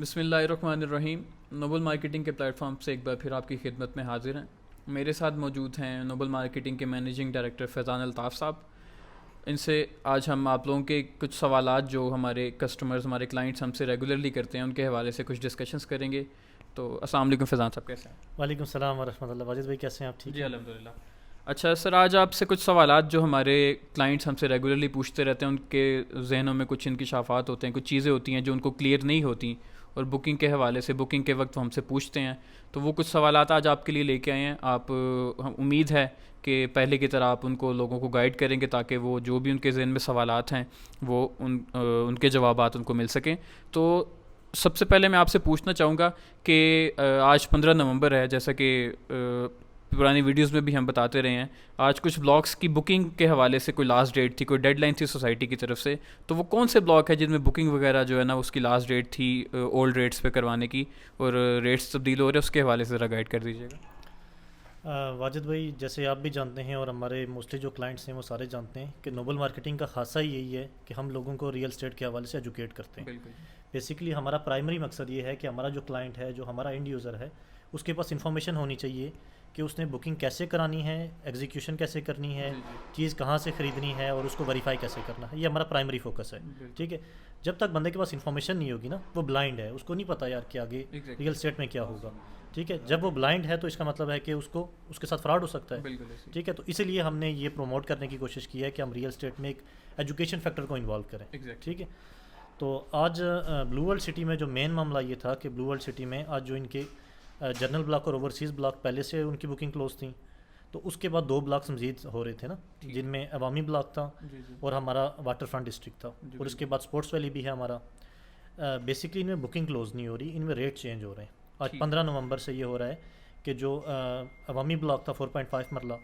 बिस्मिल्लाहिर्रहमानिर्रहीम। Nobel marketing के platform से एक बार फिर आपकी खिदमत में हाजिर हैं। मेरे साथ मौजूद हैं नोबल मार्केटिंग के मैनेजिंग डायरेक्टर फैज़ान अल्ताफ़ साहब। इनसे आज हम आप लोगों के कुछ सवालात जो हमारे कस्टमर्स हमारे क्लाइंट्स हमसे रेगुलरली करते हैं उनके हवाले से कुछ डिस्कशंस करेंगे। तो अस्सलाम वालेकुम फैज़ान साहब, कैसे हैं? वालेकुम सलाम वरहमतुल्लाह। वाजिद भाई कैसे हैं आप? ठीक जी हैं? अल्हम्दुलिल्लाह। अच्छा सर, आज आपसे कुछ सवालात जो हमारे क्लाइंट्स हमसे रेगुलरली पूछते रहते हैं, उनके जहनों में कुछ इंकिशाफात होते हैं, कुछ चीज़ें होती हैं जो उनको क्लियर नहीं होती और बुकिंग के हवाले से बुकिंग के वक्त वो हमसे पूछते हैं। तो वो कुछ सवालात आज आपके लिए लेके आए हैं। हम उम्मीद है कि पहले की तरह आप उनको लोगों को गाइड करेंगे ताकि वो जो भी उनके जहन में सवालात हैं वो उनके जवाबात उनको मिल सकें। तो सबसे पहले मैं आपसे पूछना चाहूँगा कि आज 15 नवंबर है, जैसा कि पुरानी वीडियोस में भी हम बताते रहे हैं। आज कुछ ब्लॉग्स की बुकिंग के हवाले से कोई लास्ट डेट थी, कोई डेडलाइन थी सोसाइटी की तरफ से। तो वो कौन से ब्लॉग है जिनमें बुकिंग वगैरह जो है ना उसकी लास्ट डेट थी ओल्ड रेट्स पे करवाने की, और रेट्स तब्दील हो रहे हैं, उसके हवाले से ज़रा गाइड कर दीजिएगा। वाजिद भाई, जैसे आप भी जानते हैं और हमारे मोस्टली जो क्लाइंट्स हैं वो सारे जानते हैं कि नोबल मार्केटिंग का खासा ही यही है कि हम लोगों को रियल एस्टेट के हवाले से एजुकेट करते हैं। बिल्कुल। बेसिकली हमारा प्राइमरी मकसद ये है कि हमारा जो क्लाइंट है, जो हमारा एंड यूज़र है, उसके पास इंफॉर्मेशन होनी चाहिए कि उसने बुकिंग कैसे करानी है, एग्जीक्यूशन कैसे करनी है, जी जी। चीज़ कहाँ से ख़रीदनी है और उसको वेरीफाई कैसे करना है। ये हमारा प्राइमरी फोकस है। बिल्कुल। ठीक है। जब तक बंदे के पास इंफॉर्मेशन नहीं होगी ना, वो ब्लाइंड है, उसको नहीं पता यार कि आगे एग्जैक्टली। रियल स्टेट में क्या होगा। ठीक है। जब वो ब्लाइंड है तो इसका मतलब है कि उसको उसके साथ फ्रॉड हो सकता है। बिल्कुल ऐसे। ठीक है। तो इसीलिए हमने ये प्रमोट करने की कोशिश की है कि हम रियल स्टेट में एक एजुकेशन फैक्टर को इन्वॉल्व करें। एग्जैक्टली। ठीक है। तो आज ब्लू वर्ल्ड सिटी में जो मेन मामला ये था कि ब्लू वर्ल्ड सिटी में आज जो इनके जनरल ब्लॉक और ओवरसीज़ ब्लॉक पहले से उनकी बुकिंग क्लोज थी, तो उसके बाद दो ब्लॉक्स मजीद हो रहे थे ना, ठीक। जिनमें अवामी ब्लॉक था जी जी। और हमारा वाटर फ्रंट डिस्ट्रिक्ट था, जी और उसके बिल्कुल। बाद स्पोर्ट्स वैली भी है हमारा। बेसिकली इनमें बुकिंग क्लोज नहीं हो रही, इनमें रेट चेंज हो रहे हैं। आज ठीक। 15 नवंबर से ये हो रहा है कि जो अवामी ब्लॉक था 4.5 मरला,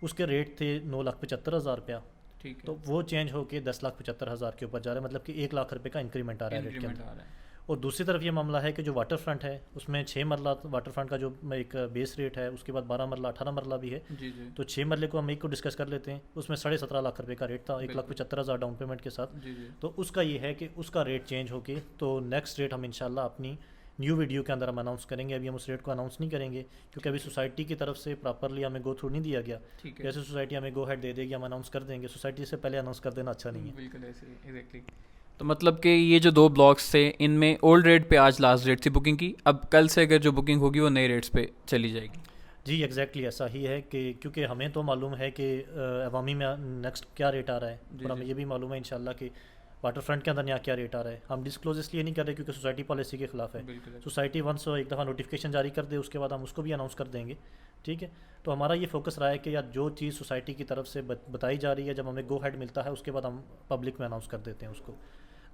उसके रेट थे 9,75,000 रुपया, ठीक है। तो वो चेंज होकर 10,75,000 के ऊपर जा रहा है, मतलब कि 1 लाख रुपये का इंक्रीमेंट आ रहा है रेट के इंक्रीमेंट अंदर। आ रहा है। और दूसरी तरफ ये मामला है कि जो वाटर फ्रंट है उसमें 6 मरला वाटर फ्रंट का जो एक बेस रेट है, उसके बाद 12 मरला 18 मरला भी है। जी जी। तो 6 मरले को हम एक को डिस्कस कर लेते हैं। उसमें 17.5 लाख रुपये का रेट था, एक लाख बिल्कुल। 75,000 डाउन पेमेंट के साथ। जी जी। तो उसका ये है कि उसका रेट चेंज होके तो नेक्स्ट रेट हम इंशाल्लाह अपनी न्यू वीडियो के अंदर हम अनाउंस करेंगे। अभी हम उस रेट को अनाउंस नहीं करेंगे क्योंकि अभी सोसाइटी की तरफ से प्रॉपरली हमें गो थ्रू नहीं दिया गया। ठीक है। जैसे सोसाइटी हमें गो हेड दे देगी हम अनाउंस कर देंगे, सोसाइटी से पहले अनाउंस कर देना अच्छा नहीं है। बिल्कुल ऐसे एग्जैक्टली। तो मतलब कि ये जो दो ब्लॉक्स थे इनमें ओल्ड रेट पे आज लास्ट डेट थी बुकिंग की, अब कल से अगर जो बुकिंग होगी वो नए रेट्स पे चली जाएगी। जी एग्जैक्टली ऐसा ही है कि क्योंकि हमें तो मालूम है कि अवामी में नेक्स्ट क्या रेट आ रहा है, जी और हमें जी। ये भी मालूम है इंशाल्लाह कि वाटर फ्रंट के अंदर यहाँ क्या रेट आ रहा है। हम डिस्क्लोज इसलिए नहीं कर रहे क्योंकि सोसाइटी पॉलिसी के खिलाफ है। बिल्कुल ऐसे। सोसाइटी वंस एक दफ़ा नोटिफिकेशन जारी कर दे उसके बाद हम उसको भी अनाउंस कर देंगे। ठीक है। तो हमारा ये फोकस रहा है कि यार जो चीज़ सोसाइटी की तरफ से बताई जा रही है, जब हमें गो हेड मिलता है उसके बाद हम पब्लिक में अनाउंस कर देते हैं उसको।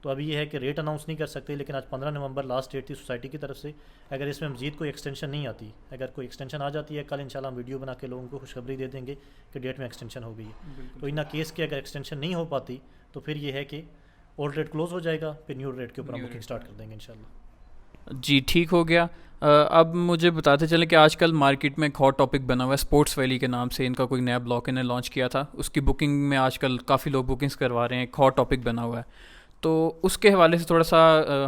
तो अभी ये है कि रेट अनाउंस नहीं कर सकते, लेकिन आज 15 नवंबर लास्ट डेट थी सोसाइटी की तरफ से। अगर इसमें मजीद कोई एक्सटेंशन नहीं आती, अगर कोई एक्सटेंशन आ जाती है, कल इंशाल्लाह हम वीडियो बना के लोगों को खुशखबरी दे देंगे कि डेट में एक्सटेंशन हो गई है। तो बिल्कुल। इन केस के अगर एक्सटेंशन नहीं हो पाती तो फिर ये है कि ओल्ड रेट क्लोज हो जाएगा, फिर न्यू रेट के ऊपर हम न्यू बुकिंग रेट स्टार्ट पे। कर देंगे इंशाल्लाह। जी ठीक हो गया। अब मुझे बताते चलें कि आजकल मार्केट में एक हॉट टॉपिक बना हुआ है, स्पोर्ट्स वैली के नाम से इनका कोई नया ब्लॉक इन्हें लॉन्च किया था। उसकी बुकिंग में आजकल काफ़ी लोग बुकिंग्स करवा रहे हैं, एक हॉट टॉपिक बना हुआ है। तो उसके हवाले से थोड़ा सा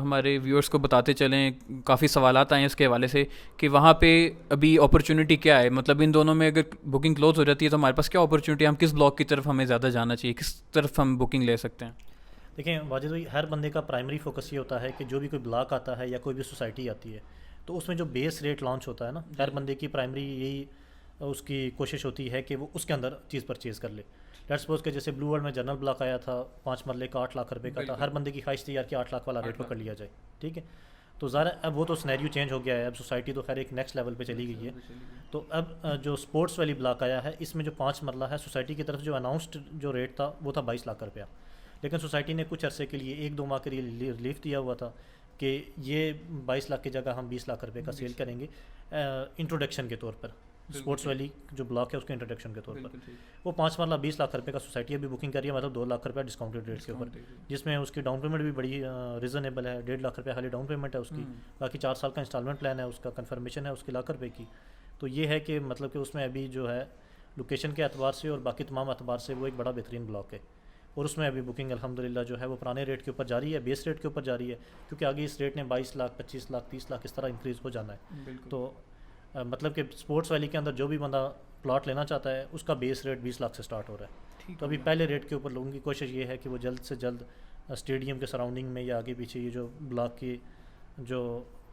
हमारे व्यूअर्स को बताते चलें। काफ़ी सवालात आए हैं इसके हवाले से कि वहाँ पे अभी अपॉर्चुनिटी क्या है, मतलब इन दोनों में अगर बुकिंग क्लोज हो जाती है तो हमारे पास क्या अपॉर्चुनिटी है, हम किस ब्लॉक की तरफ हमें ज़्यादा जाना चाहिए, किस तरफ हम बुकिंग ले सकते हैं। देखिए वाजिद भाई, हर बंदे का प्राइमरी फोकस ये होता है कि जो भी कोई ब्लॉक आता है या कोई भी सोसाइटी आती है तो उसमें जो बेस रेट लॉन्च होता है ना, हर बंदे की प्राइमरी यही उसकी कोशिश होती है कि वो उसके अंदर चीज़ परचेज़ कर ले। लेट्स सपोज के जैसे ब्लू वर्ल्ड में जनरल ब्लॉक आया था 5 मरले का 8 लाख रुपए का था, बिल्कुल। हर बंदे की ख्वाहिश थी यार कि 8 लाख वाला रेट 8 लाख। पकड़ लिया जाए। ठीक है। तो ज़ाहिर है अब वो तो सिनेरियो चेंज हो गया है, अब सोसाइटी तो खैर एक नेक्स्ट लेवल पे चली गई है। तो अब जो स्पोर्ट्स वाली ब्लॉक आया है इसमें जो 5 मरला है, सोसाइटी की तरफ जो अनाउंस्ड जो रेट था वो था 22 लाख रुपया, लेकिन सोसाइटी ने कुछ अरसे के लिए 1-2 माह के लिए रिलीफ दिया हुआ था कि ये 22 लाख की जगह हम 20 लाख रुपए का सेल करेंगे इंट्रोडक्शन के तौर पर। स्पोर्ट्स वैली जो ब्लॉक है उसके इंट्रोडक्शन के तौर पर बिल्कुल ठीक। वो 5 मरला 20 लाख रुपए का सोसाइटी अभी बुकिंग कर रही है, मतलब 2 लाख रुपया डिस्काउंटेड रेट के ऊपर, जिसमें उसकी डाउन पेमेंट भी बड़ी रिजनेबल है। 1.5 लाख रुपया खाली डाउन पेमेंट है उसकी, बाकी 4 साल का इंस्टॉलमेंट प्लान है, उसका कन्फर्मेशन है उसके लाख रुपए की। तो ये है कि मतलब कि उसमें अभी जो है लोकेशन के अतबार से और बाकी तमाम अतबार से वो एक बड़ा बेहतरीन ब्लॉक है। और उसमें अभी बुकिंग अल्हम्दुलिल्लाह जो है वो पुराने रेट के ऊपर जारी है, बेस रेट के ऊपर जारी है, क्योंकि आगे इस रेट ने 22 लाख 25 लाख 30 लाख इस तरह इंक्रीज़ हो जाना है। बिल्कुल। तो मतलब कि स्पोर्ट्स वैली के अंदर जो भी बंदा प्लॉट लेना चाहता है उसका बेस रेट 20 लाख से स्टार्ट हो रहा है। ठीक तो अभी पहले रेट के ऊपर लोगों की कोशिश ये है कि वो जल्द से जल्द स्टेडियम के सराउंडिंग में या आगे पीछे ये जो ब्लॉक की जो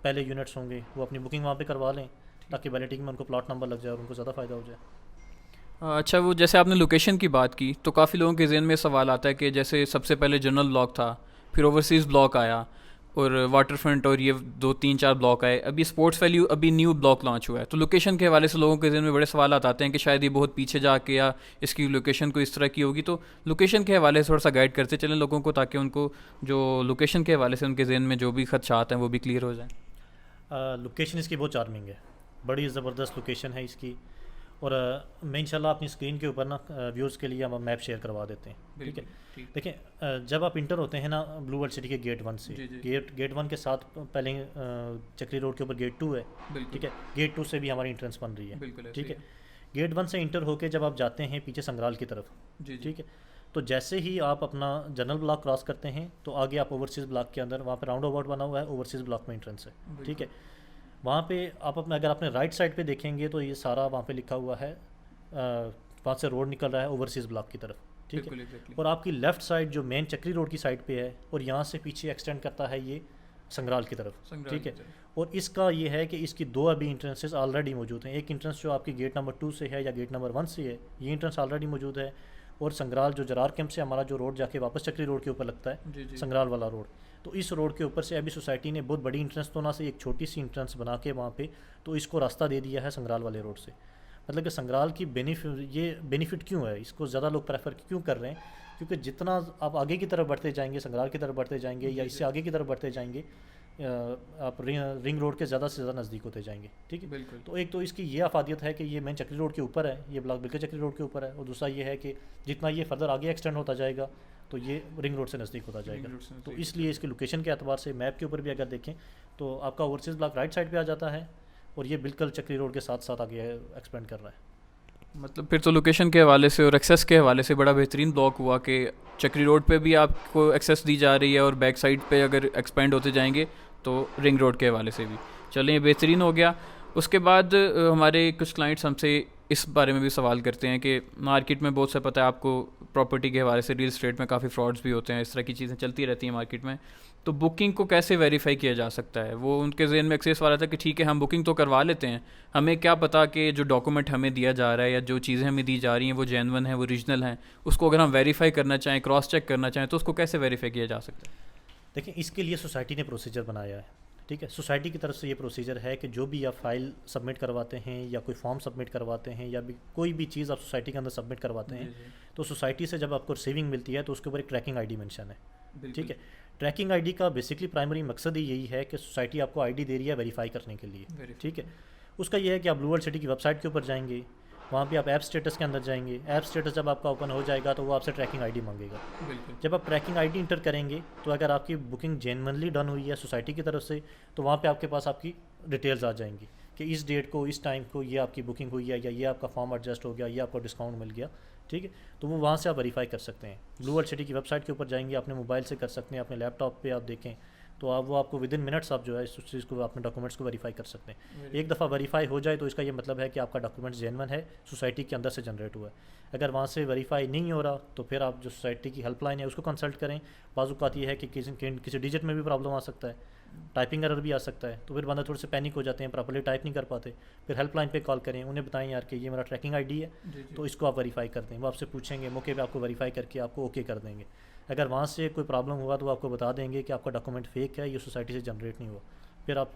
पहले यूनिट्स होंगे वो अपनी बुकिंग वहाँ पे करवा लें, ताकि बैलेटिंग में उनको प्लॉट नंबर लग जाए और उनको ज़्यादा फ़ायदा हो जाए। अच्छा, वो जैसे आपने लोकेशन की बात की तो काफ़ी लोगों के जहन में सवाल आता है कि जैसे सबसे पहले जनरल ब्लॉक था, फिर ओवरसीज़ ब्लॉक आया और वाटर फ्रंट और ये 2 3 4 ब्लॉक आए, अभी स्पोर्ट्स वैल्यू अभी न्यू ब्लॉक लॉन्च हुआ है। तो लोकेशन के हवाले से लोगों के जहन में बड़े सवाल आते हैं कि शायद ये बहुत पीछे जाके या इसकी लोकेशन को इस तरह की होगी। तो लोकेशन के हवाले से थोड़ा सा गाइड करते चलें लोगों को, ताकि उनको जो लोकेशन के हवाले से उनके जहन में जो भी खदशात हैं वो भी क्लियर हो जाएँ। लोकेशन इसकी बहुत चार्मिंग है, बड़ी ज़बरदस्त लोकेशन है इसकी। और मैं इंशाल्लाह अपनी स्क्रीन के ऊपर ना व्यूज़ के लिए हम मैप शेयर करवा देते हैं, ठीक है। देखें, जब आप इंटर होते हैं ना ब्लू वर्ल्ड सिटी के गेट 1 से, गेट 1 के साथ पहले चक्री रोड के ऊपर गेट 2 है, ठीक है। गेट 2 से भी हमारी इंट्रेंस बन रही है, ठीक है। गेट 1 से इंटर होके जब आप जाते हैं पीछे संग्राल की तरफ, ठीक है, तो जैसे ही आप अपना जनरल ब्लॉक क्रॉस करते हैं तो आगे आप ओवरसीज़ ब्लॉक के अंदर, वहाँ पर राउंड अबाउट बना हुआ है, ओवरसीज़ ब्लॉक में इंट्रेंस है, ठीक है। वहाँ पे आप अपना अगर आपने राइट साइड पे देखेंगे तो ये सारा वहाँ पे लिखा हुआ है, वहाँ से रोड निकल रहा है ओवरसीज़ ब्लॉक की तरफ, ठीक है। और आपकी लेफ़्ट साइड जो मेन चक्री रोड की साइड पे है और यहाँ से पीछे एक्सटेंड करता है ये संग्राल की तरफ, ठीक है। और इसका ये है कि इसकी 2 अभी इंट्रेंसेस ऑलरेडी मौजूद हैं। एक इंट्रेंस जो आपकी गेट नंबर 2 से है या गेट नंबर 1 से है, ये इंट्रेंस ऑलरेडी मौजूद है। और संग्राल जो जरार कैंप से हमारा जो रोड जाके वापस चक्री रोड के ऊपर लगता है, संग्राल वाला रोड, तो इस रोड के ऊपर से अभी सोसाइटी ने बहुत बड़ी इंट्रेंस तो ना से एक छोटी सी इंट्रेंस बना के वहाँ पे तो इसको रास्ता दे दिया है संग्राल वाले रोड से। मतलब कि संग्राल की बेनिफिट क्यों है, इसको ज़्यादा लोग प्रेफर क्यों कर रहे हैं, क्योंकि जितना आप आगे की तरफ बढ़ते जाएंगे, संग्राल की तरफ बढ़ते जाएंगे या इससे आगे की तरफ बढ़ते जाएंगे, आप रिंग रोड के ज़्यादा से ज़्यादा नज़दीक होते जाएंगे, ठीक है। बिल्कुल। तो एक तो इसकी ये आफादियत है कि ये मेन चक्री रोड के ऊपर है, ये ब्लॉक बिल्कुल चक्री रोड के ऊपर है। और दूसरा ये है कि जितना ये फर्दर आगे एक्सटेंड होता जाएगा तो ये रिंग रोड से नज़दीक होता जाएगा। तो इसलिए इसकी लोकेशन के एतबार से मैप के ऊपर भी अगर देखें तो आपका ओवरसीज़ ब्लॉक राइट साइड पे आ जाता है और ये बिल्कुल चक्री रोड के साथ साथ आगे एक्सपेंड कर रहा है। मतलब फिर तो लोकेशन के हवाले से और एक्सेस के हवाले से बड़ा बेहतरीन ब्लॉक हुआ कि चक्री रोड पे भी आपको एक्सेस दी जा रही है और बैक साइड पे अगर एक्सपेंड होते जाएंगे तो रिंग रोड के हवाले से भी। चलें, ये बेहतरीन हो गया। उसके बाद हमारे कुछ क्लाइंट्स हमसे इस बारे में भी सवाल करते हैं कि मार्केट में बहुत सा पता है आपको प्रॉपर्टी के हवाले से, रियल इस्टेट में काफ़ी फ्रॉड्स भी होते हैं, इस तरह की चीज़ें चलती रहती हैं मार्केट में। तो बुकिंग को कैसे वेरीफाई किया जा सकता है? वो उनके जहन में अक्सर सवाल आता है कि ठीक है हम बुकिंग तो करवा लेते हैं, हमें क्या पता कि जो डॉक्यूमेंट हमें दिया जा रहा है या जो चीज़ें हमें दी जा रही हैं वो जेन्युइन है, वो ओरिजिनल हैं। उसको अगर हम वेरीफाई करना चाहें, क्रॉस चेक करना चाहें, तो उसको कैसे वेरीफाई किया जा सकता है? देखिए, इसके लिए सोसाइटी ने प्रोसीजर बनाया है, ठीक है। सोसाइटी की तरफ से ये प्रोसीजर है कि जो भी आप फाइल सबमिट करवाते हैं या कोई फॉर्म सबमिट करवाते हैं या भी कोई भी चीज़ आप सोसाइटी के अंदर सबमिट करवाते हैं, तो सोसाइटी से जब आपको रिसीविंग मिलती है तो उसके ऊपर एक ट्रैकिंग आईडी मेंशन है, ठीक है। ट्रैकिंग आईडी का बेसिकली प्राइमरी मकसद ही यही है कि सोसाइटी आपको आईडी दे रही है वेरीफाई करने के लिए, ठीक है। उसका ये है कि आप ब्लू वर्ल्ड सिटी की वेबसाइट के ऊपर जाएंगे, वहाँ पे आप ऐप स्टेटस के अंदर जाएंगे, ऐप स्टेटस जब आपका ओपन हो जाएगा तो वो आपसे ट्रैकिंग आईडी मांगेगा। जब आप ट्रैकिंग आईडी इंटर करेंगे तो अगर आपकी बुकिंग जेन्युइनली डन हुई है सोसाइटी की तरफ से तो वहाँ पे आपके पास आपकी डिटेल्स आ जाएंगी कि इस डेट को, इस टाइम को ये आपकी बुकिंग हुई है या ये आपका फॉर्म एडजस्ट हो गया, ये आपको डिस्काउंट मिल गया, ठीक है। तो वो वहाँ से आप वेरीफाई कर सकते हैं। ब्लू वर्ल्ड सिटी की वेबसाइट के ऊपर जाएंगे, अपने मोबाइल से कर सकते हैं, अपने लैपटॉप पे आप देखें तो आप वो आपको विद इन मिनट्स आप जो है इस चीज़ को, अपने डॉक्यूमेंट्स को वेरीफाई कर सकते हैं। एक दफ़ा वेरीफाई हो जाए तो इसका ये मतलब है कि आपका डॉक्यूमेंट जेन्युइन है, सोसाइटी के अंदर से जनरेट हुआ है। अगर वहाँ से वेरीफाई नहीं हो रहा तो फिर आप जो सोसाइटी की हेल्पलाइन है उसको कंसल्ट करें। बाज़ ये है कि किसी डिजिट में भी प्रॉब्लम आ सकता है, टाइपिंग एरर भी आ सकता है, तो फिर बंदा थोड़े से पैनिक हो जाते हैं, प्रॉपर्ली टाइप नहीं कर पाते। फिर हेल्पलाइन पे कॉल करें, उन्हें बताएं यार कि ये मेरा ट्रैकिंग आईडी है, तो इसको आप वेरीफाई कर दें। वो आपसे पूछेंगे, मौके पे आपको वेरीफाई करके आपको ओके कर देंगे। अगर वहाँ से कोई प्रॉब्लम हुआ तो वो आपको बता देंगे कि आपका डॉक्यूमेंट फेक है, ये सोसाइटी से जनरेट नहीं हुआ। फिर आप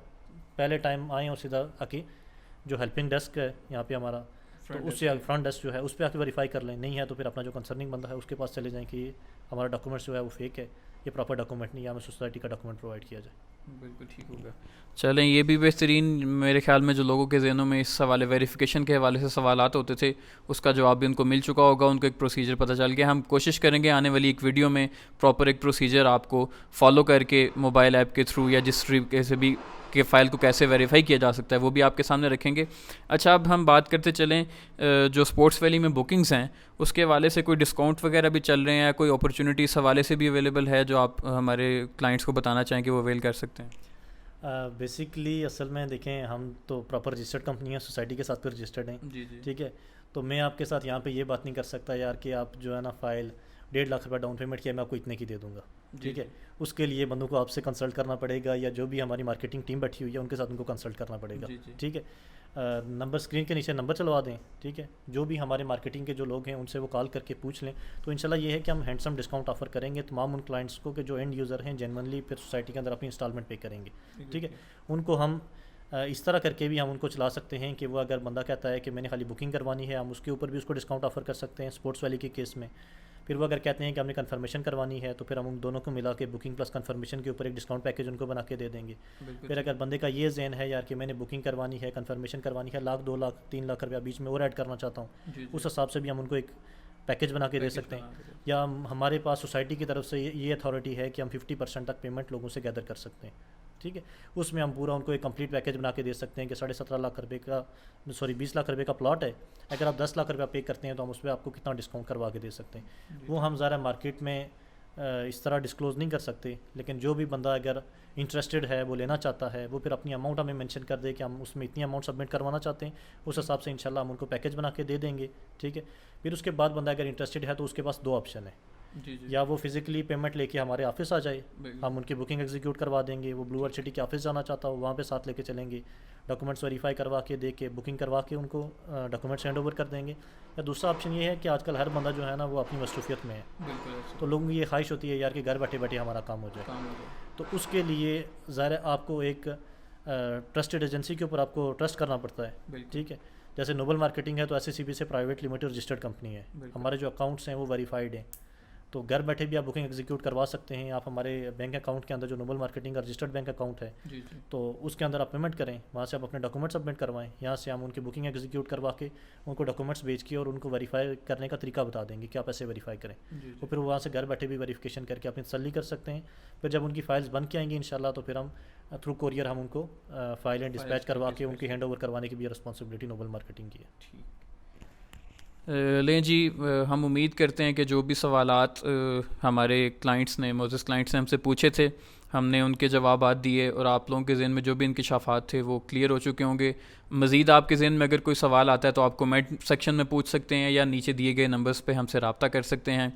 पहले टाइम आएँ और सीधा आके जो हेल्पिंग डेस्क है यहाँ पे हमारा, तो उससे फ्रंट डेस्क जो है उस पर आके वेरीफाई कर लें। नहीं है तो फिर अपना जो कंसर्निंग बंदा है उसके पास चले जाएँ कि हमारा डॉक्यूमेंट्स जो है वो फेक है, ये प्रॉपर डॉक्यूमेंट नहीं है, हमें सोसाइटी का डॉक्यूमेंट प्रोवाइड किया जाए। बिल्कुल ठीक होगा। चलें, ये भी बेहतरीन, मेरे ख्याल में जो लोगों के जहनों में इस हवाले वेरिफिकेशन के हवाले से सवालात होते थे उसका जवाब भी उनको मिल चुका होगा, उनको एक प्रोसीजर पता चल गया। हम कोशिश करेंगे आने वाली एक वीडियो में प्रॉपर एक प्रोसीजर आपको फॉलो करके मोबाइल ऐप के थ्रू या जिस तरीके से भी कि फ़ाइल को कैसे वेरीफाई किया जा सकता है, वो भी आपके सामने रखेंगे। अच्छा, अब हम बात करते चलें जो स्पोर्ट्स वैली में बुकिंग्स हैं उसके हवाले से कोई डिस्काउंट वगैरह भी चल रहे हैं, कोई अपॉर्चुनिटी इस हवाले से भी अवेलेबल है जो आप हमारे क्लाइंट्स को बताना चाहें कि वो अवेल कर सकते हैं? बेसिकली असल में देखें, हम तो प्रॉपर रजिस्टर्ड कंपनी है, सोसाइटी के साथ भी रजिस्टर्ड हैं। जी जी। ठीक है, तो मैं आपके साथ यहाँ पे ये बात नहीं कर सकता यार कि आप जो है ना फ़ाइल 1.5 लाख रुपये डाउन पेमेंट किया, मैं आपको इतने की दे दूँगा। ठीक है, उसके लिए बंदों को आपसे कंसल्ट करना पड़ेगा, या जो भी हमारी मार्केटिंग टीम बैठी हुई है उनके साथ उनको कंसल्ट करना पड़ेगा। ठीक है, नंबर स्क्रीन के नीचे नंबर चलवा दें। ठीक है, जो भी हमारे मार्केटिंग के जो लोग हैं उनसे वो कॉल करके पूछ लें, तो इंशाल्लाह ये है कि हम हैंडसम डिस्काउंट ऑफर करेंगे तमाम उन क्लाइंट्स को कि जो एंड यूज़र हैं, जेनवनली फिर सोसाइटी के अंदर अपनी इंस्टॉलमेंट पे करेंगे। ठीक है, उनको हम इस तरह करके भी हम उनको चला सकते हैं कि वो अगर बंदा कहता है कि मैंने खाली बुकिंग करवानी है, हम उसके ऊपर भी उसको डिस्काउंट ऑफर कर सकते हैं स्पोर्ट्स वैली के केस में। फिर वो अगर कहते हैं कि हमने कन्फर्मेशन करवानी है, तो फिर हम उन दोनों को मिला के बुकिंग प्लस कन्फर्मेशन के ऊपर एक डिस्काउंट पैकेज उनको बना के दे देंगे। फिर अगर बंदे का ये ज़हन है यार कि मैंने बुकिंग करवानी है, कन्फर्मेशन करवानी है, 1 लाख 2 लाख 3 लाख रुपया बीच में और ऐड करना चाहता हूँ, उस हिसाब से भी हम उनको एक पैकेज बना के दे सकते हैं। या हमारे पास सोसाइटी की तरफ से ये अथॉरिटी है कि हम 50% तक पेमेंट लोगों से गैदर कर सकते हैं। ठीक है, उसमें हम पूरा उनको एक कंप्लीट पैकेज बना के दे सकते हैं कि 17.5 लाख रुपये का 20 लाख रुपये का प्लॉट है, अगर आप 10 लाख रुपया पे करते हैं तो हम उस पर आपको कितना डिस्काउंट करवा के दे सकते हैं। वो हम ज़रा मार्केट में इस तरह डिस्क्लोज़ नहीं कर सकते, लेकिन जो भी बंदा अगर इंटरेस्टेड है, वो लेना चाहता है, वो फिर अपनी अमाउंट हमें मेंशन कर दे कि हम उसमें इतनी अमाउंट सबमिट करवाना चाहते हैं, उस हिसाब से इंशाल्लाह हम उनको पैकेज बना के दे देंगे। ठीक है, फिर उसके बाद बंदा अगर इंटरेस्टेड है तो उसके पास 2 ऑप्शन है। या वो फिज़िकली पेमेंट लेके हमारे ऑफिस आ जाए, हम उनकी बुकिंग एग्जीक्यूट करवा देंगे। वो ब्लू वर्ल्ड सिटी के ऑफिस जाना चाहता हो, वहाँ पे साथ लेके चलेंगे, डॉक्यूमेंट्स वेरीफाई करवा के दे के बुकिंग करवा के उनको डॉक्यूमेंट्स हैंड ओवर कर देंगे। या दूसरा ऑप्शन ये है कि आजकल हर बंदा जो है ना वो अपनी मसरूफियत में है, तो लोगों की ये ख्वाहिश होती है यार कि घर बैठे बैठे हमारा काम हो जाए। तो उसके लिए ज़ाहिर आपको एक ट्रस्टेड एजेंसी के ऊपर आपको ट्रस्ट करना पड़ता है। ठीक है, जैसे नोबल मार्केटिंग है तो SACB से प्राइवेट लिमिटेड रजिस्टर्ड कंपनी है, हमारे जो अकाउंट्स हैं वो वेरीफाइड हैं, तो घर बैठे भी आप बुकिंग एग्जीक्यूट करवा सकते हैं। आप हमारे बैंक अकाउंट के अंदर जो नोबल मार्केटिंग का रजिस्टर्ड बैंक अकाउंट है, तो उसके अंदर आप पेमेंट करें, वहाँ से आप अपने डॉक्यूमेंट सबमिट करवाएं, यहाँ से हम उनकी बुकिंग एग्जीक्यूट करवा के उनको डॉक्यूमेंट्स भेज के और उनको वेरीफाई करने का तरीका बता देंगे कि आप ऐसे वेरीफाई करें। तो फिर वहाँ से घर बैठे भी वेरीफिकेशन करके अपनी तसल्ली कर सकते हैं। फिर जब उनकी फाइल्स बन के आएंगी इंशाल्लाह, तो फिर हम थ्रू कोरियर हम उनको फाइल एंड डिस्पैच करवा के उनकी हैंड ओवर करवाने की भी रिस्पॉन्सिबिलिटी नोबल मार्केटिंग की है। लें जी, हम उम्मीद करते हैं कि जो भी सवालात हमारे क्लाइंट्स ने, मोज़िज़ क्लाइंट्स ने हमसे पूछे थे, हमने उनके जवाबात दिए और आप लोगों के ज़हन में जो भी इंकिशाफ़ात थे वो क्लियर हो चुके होंगे। मज़ीद आपके ज़हन में अगर कोई सवाल आता है तो आप कमेंट सेक्शन में पूछ सकते हैं या नीचे दिए गए नंबर्स पे हमसे रब्ता कर सकते हैं।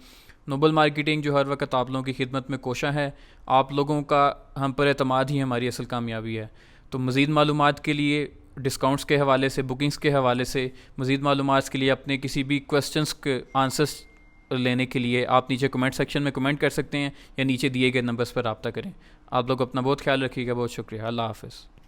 नोबल मार्केटिंग जो हर वक्त आप लोगों की खिदमत में कोशा है, आप लोगों का हम पर एतमाद ही हमारी असल कामयाबी है। तो मज़ीद मालूमात के लिए, डिस्काउंट्स के हवाले से, बुकिंग्स के हवाले से, मज़ीद मालूमात के लिए, अपने किसी भी क्वेश्चंस के आंसर्स लेने के लिए आप नीचे कमेंट सेक्शन में कमेंट कर सकते हैं या नीचे दिए गए नंबर्स पर रब्ता करें। आप लोग अपना बहुत ख्याल रखिएगा। बहुत शुक्रिया। अल्लाह हाफ़िज़।